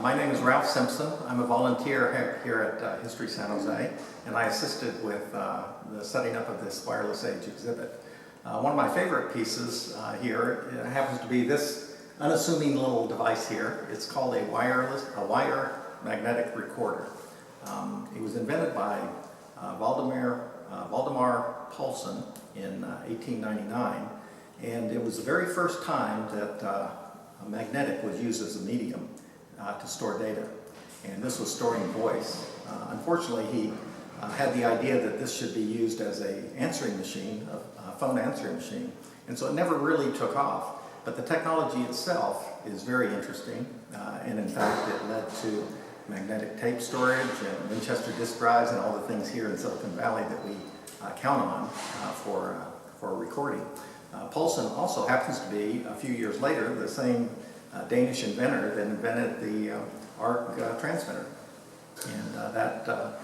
My name is Ralph Simpson. I'm a volunteer here at History San Jose, and I assisted with the setting up of this Wireless Age exhibit. One of my favorite pieces here happens to be this unassuming little device here. It's called a wire magnetic recorder. It was invented by Valdemar Poulsen in 1899, and it was the very first time that a magnetic was used as a medium to store data, and this was storing voice. Unfortunately, he had the idea that this should be used as a answering machine, a phone answering machine, and so it never really took off. But the technology itself is very interesting, and in fact it led to magnetic tape storage and Winchester disk drives and all the things here in Silicon Valley that we count on for recording. Poulsen also happens to be, a few years later, the same Danish inventor that invented the arc transmitter, and that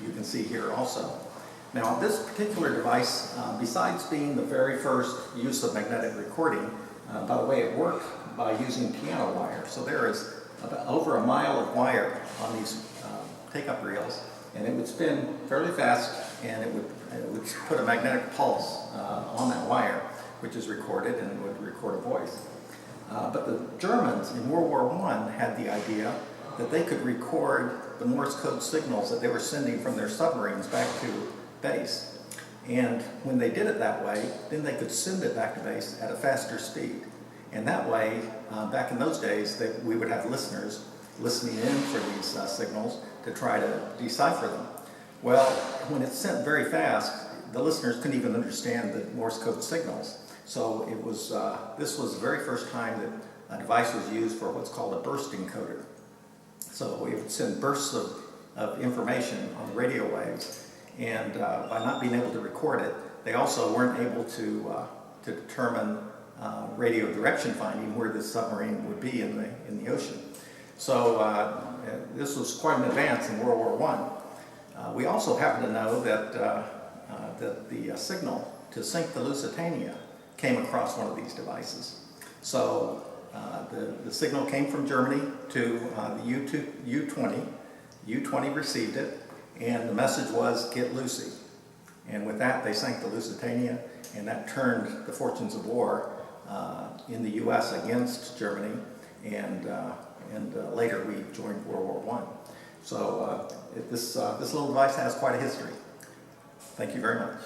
you can see here also. Now, this particular device, besides being the very first use of magnetic recording, by the way, it worked by using piano wire. So there is about over a mile of wire on these take-up reels, and it would spin fairly fast, and it would put a magnetic pulse on that wire, which is recorded and would record a voice. But the Germans in World War I had the idea that they could record the Morse code signals that they were sending from their submarines back to base. And when they did it that way, then they could send it back to base at a faster speed. And that way, back in those days, we would have listeners listening in for these signals to try to decipher them. Well, when it's sent very fast, the listeners couldn't even understand the Morse code signals. So it was, this was the very first time that a device was used for what's called a burst encoder. So it would send bursts of information on the radio waves, and by not being able to record it, they also weren't able to determine radio direction finding where this submarine would be in the ocean. So this was quite an advance in World War I. We also happen to know that the signal to sink the Lusitania came across one of these devices. So the signal came from Germany to the U-20. U-20 received it, and the message was, "Get Lucy." And with that, they sank the Lusitania, and that turned the fortunes of war in the U.S. against Germany, and later we joined World War I. So this little device has quite a history. Thank you very much.